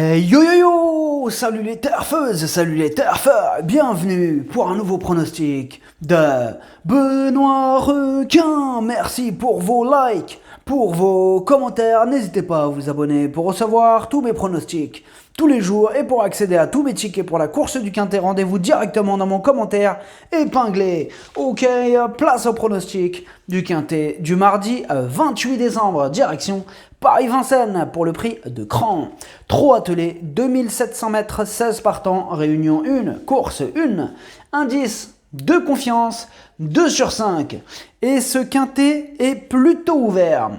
Yo yo yo, salut les turfeuses, salut les turfeurs, bienvenue pour un nouveau pronostic de Benoît Requin. Merci pour vos likes, pour vos commentaires, n'hésitez pas à vous abonner pour recevoir tous mes pronostics tous les jours et pour accéder à tous mes tickets pour la course du Quintet, rendez-vous directement dans mon commentaire épinglé. Ok, place au pronostic du Quintet du mardi 28 décembre, direction Paris-Vincennes pour le prix de Cran. 3 attelés, 2700 mètres, 16 partants, réunion 1, course 1, indice de confiance, 2 sur 5. Et ce Quintet est plutôt ouvert.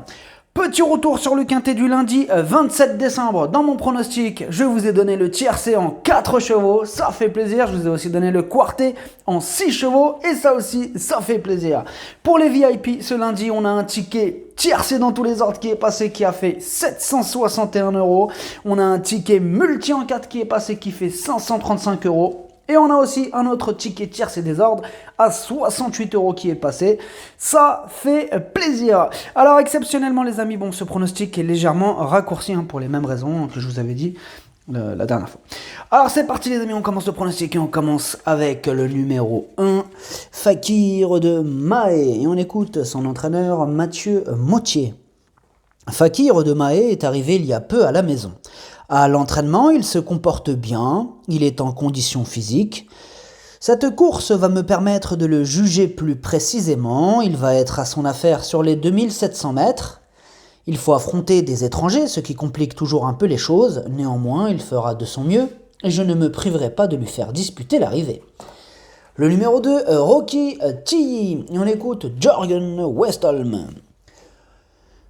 Petit retour sur le Quintet du lundi 27 décembre. Dans mon pronostic, je vous ai donné le tiercé en 4 chevaux, ça fait plaisir. Je vous ai aussi donné le quartet en 6 chevaux et ça aussi, ça fait plaisir. Pour les VIP, ce lundi, on a un ticket tiercé dans tous les ordres qui est passé, qui a fait 761 €. On a un ticket multi en 4 qui est passé, qui fait 535 €. Et on a aussi un autre ticket tiercé des ordres à 68 € qui est passé. Ça fait plaisir. Alors exceptionnellement les amis, ce pronostic est légèrement raccourci pour les mêmes raisons que je vous avais dit la dernière fois. Alors c'est parti les amis, on commence le pronostic et on commence avec le numéro 1, Fakir de Mahé. Et on écoute son entraîneur Mathieu Mottier. Fakir de Mahé est arrivé il y a peu à la maison. À l'entraînement, il se comporte bien, il est en condition physique. Cette course va me permettre de le juger plus précisément. Il va être à son affaire sur les 2700 mètres. Il faut affronter des étrangers, ce qui complique toujours un peu les choses. Néanmoins, il fera de son mieux et je ne me priverai pas de lui faire disputer l'arrivée. Le numéro 2, Rocky Tilly. Et on écoute Jørgen Westholm.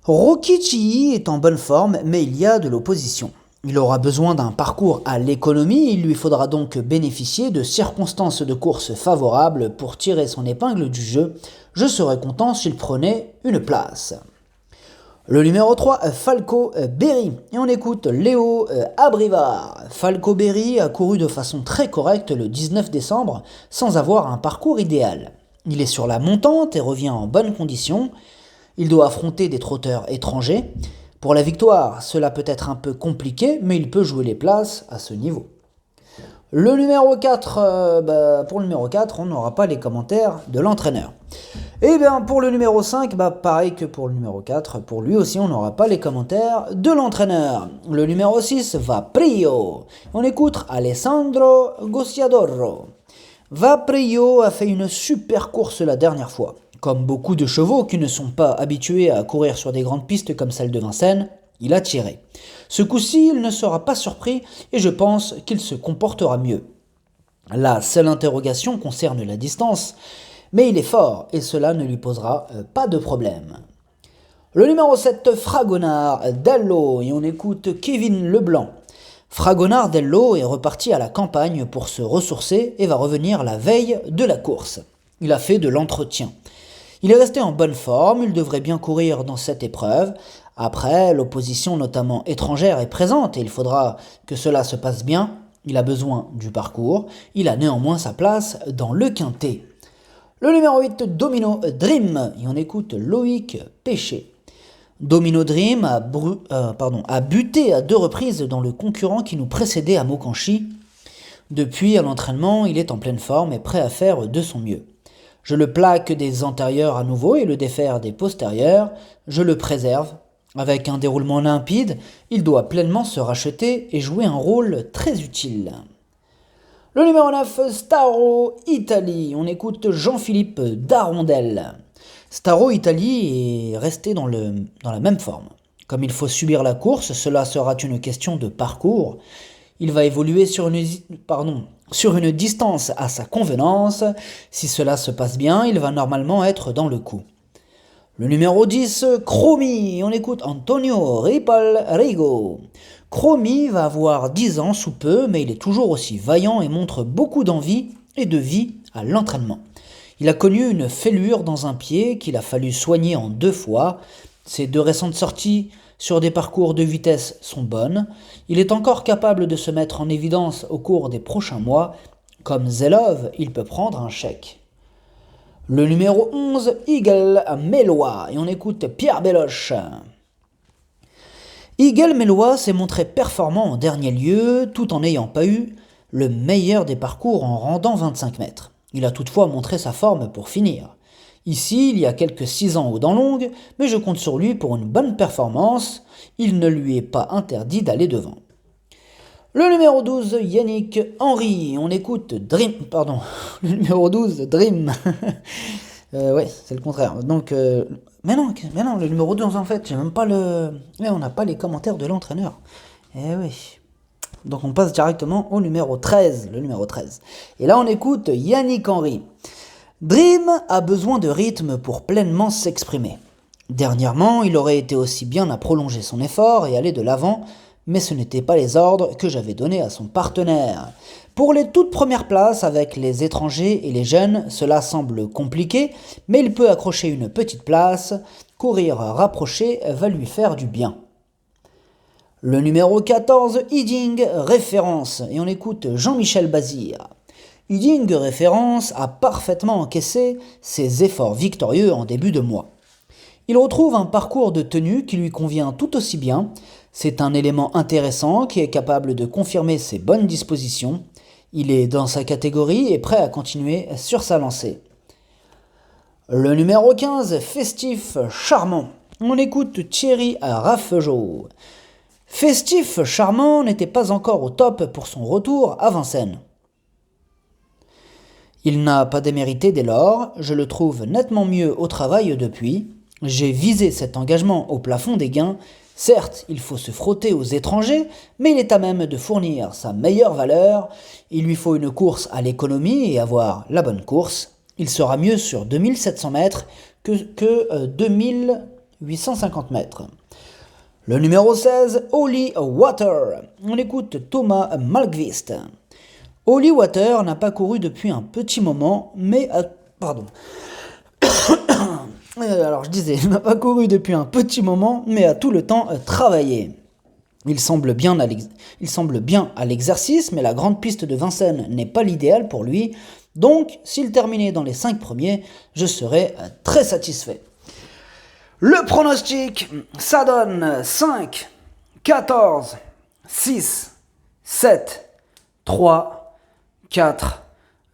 Rocky Tilly est en bonne forme, mais il y a de l'opposition. Il aura besoin d'un parcours à l'économie, il lui faudra donc bénéficier de circonstances de course favorables pour tirer son épingle du jeu. Je serais content s'il prenait une place. Le numéro 3, Falco Berry. Et on écoute Léo Abrivard. Falco Berry a couru de façon très correcte le 19 décembre sans avoir un parcours idéal. Il est sur la montante et revient en bonne condition. Il doit affronter des trotteurs étrangers. Pour la victoire, cela peut être un peu compliqué, mais il peut jouer les places à ce niveau. Le numéro 4, pour le numéro 4, on n'aura pas les commentaires de l'entraîneur. Et bien pour le numéro 5, pareil que pour le numéro 4, pour lui aussi on n'aura pas les commentaires de l'entraîneur. Le numéro 6, Vaprio. On écoute Alessandro Gocciadoro. Vaprio a fait une super course la dernière fois. Comme beaucoup de chevaux qui ne sont pas habitués à courir sur des grandes pistes comme celle de Vincennes, il a tiré. Ce coup-ci, il ne sera pas surpris et je pense qu'il se comportera mieux. La seule interrogation concerne la distance, mais il est fort et cela ne lui posera pas de problème. Le numéro 7, Fragonard Dello, et on écoute Kevin Leblanc. Fragonard Dello est reparti à la campagne pour se ressourcer et va revenir la veille de la course. Il a fait de l'entretien. Il est resté en bonne forme, il devrait bien courir dans cette épreuve. Après, l'opposition notamment étrangère est présente et il faudra que cela se passe bien. Il a besoin du parcours, il a néanmoins sa place dans le Quintet. Le numéro 8, Domino Dream, et on écoute Loïc Péché. Domino Dream a buté à 2 reprises dans le concurrent qui nous précédait à Mokanchy. Depuis, à l'entraînement, il est en pleine forme et prêt à faire de son mieux. Je le plaque des antérieurs à nouveau et le défaire des postérieurs. Je le préserve. Avec un déroulement limpide, il doit pleinement se racheter et jouer un rôle très utile. Le numéro 9, Staro Italy. On écoute Jean-Philippe Darondel. Staro Italy est resté dans la même forme. Comme il faut subir la course, cela sera une question de parcours. Il va évoluer sur une distance à sa convenance. Si cela se passe bien, il va normalement être dans le coup. Le numéro 10, Cromi. On écoute Antonio Rigo. Cromi va avoir 10 ans sous peu, mais il est toujours aussi vaillant et montre beaucoup d'envie et de vie à l'entraînement. Il a connu une fêlure dans un pied qu'il a fallu soigner en 2 fois. Ses 2 récentes sorties sur des parcours de vitesse sont bonnes. Il est encore capable de se mettre en évidence au cours des prochains mois. Comme Zelov, il peut prendre un chèque. Le numéro 11, Eagle Mélois. Et on écoute Pierre Belloche. Eagle Mélois s'est montré performant en dernier lieu, tout en n'ayant pas eu le meilleur des parcours en rendant 25 mètres. Il a toutefois montré sa forme pour finir. Ici, il y a quelques 6 ans aux dents longues, mais je compte sur lui pour une bonne performance. Il ne lui est pas interdit d'aller devant. Le numéro 12, Yannick Henry. On écoute Dream. Pardon. Le numéro 12, Dream. Ouais, c'est le contraire. Donc, mais non, le numéro 12, en fait, j'ai même pas le. Mais on n'a pas les commentaires de l'entraîneur. Eh oui. Donc, on passe directement au numéro 13. Le numéro 13. Et là, on écoute Yannick Henry. Dream a besoin de rythme pour pleinement s'exprimer. Dernièrement, il aurait été aussi bien à prolonger son effort et aller de l'avant, mais ce n'étaient pas les ordres que j'avais donnés à son partenaire. Pour les toutes premières places avec les étrangers et les jeunes, cela semble compliqué, mais il peut accrocher une petite place. Courir rapproché va lui faire du bien. Le numéro 14, Hiding, référence, et on écoute Jean-Michel Bazir. Hiding référence a parfaitement encaissé ses efforts victorieux en début de mois. Il retrouve un parcours de tenue qui lui convient tout aussi bien. C'est un élément intéressant qui est capable de confirmer ses bonnes dispositions. Il est dans sa catégorie et prêt à continuer sur sa lancée. Le numéro 15, Festif Charmant. On écoute Thierry Raffegeau. Festif Charmant n'était pas encore au top pour son retour à Vincennes. Il n'a pas démérité dès lors, je le trouve nettement mieux au travail depuis. J'ai visé cet engagement au plafond des gains. Certes, il faut se frotter aux étrangers, mais il est à même de fournir sa meilleure valeur. Il lui faut une course à l'économie et avoir la bonne course. Il sera mieux sur 2700 mètres que 2850 mètres. Le numéro 16, Holy Water. On écoute Thomas Malmqvist. Holy Water n'a pas couru depuis un petit moment, mais... il n'a pas couru depuis un petit moment, mais a tout le temps travaillé. Il semble bien à l'exercice, mais la grande piste de Vincennes n'est pas l'idéal pour lui. Donc, s'il terminait dans les 5 premiers, je serais très satisfait. Le pronostic, ça donne 5, 14, 6, 7, 3, 4,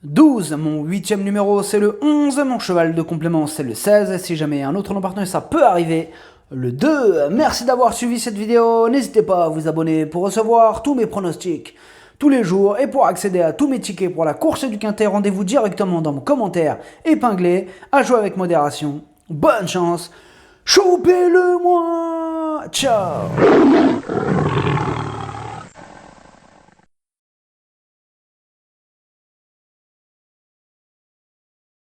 12. Mon 8e numéro, c'est le 11. Mon cheval de complément, c'est le 16. Si jamais un autre nom partenaire, ça peut arriver. Le 2. Merci d'avoir suivi cette vidéo. N'hésitez pas à vous abonner pour recevoir tous mes pronostics tous les jours. Et pour accéder à tous mes tickets pour la course du Quintet, rendez-vous directement dans mon commentaire épinglé. À jouer avec modération. Bonne chance. Chopez-le moi. Ciao.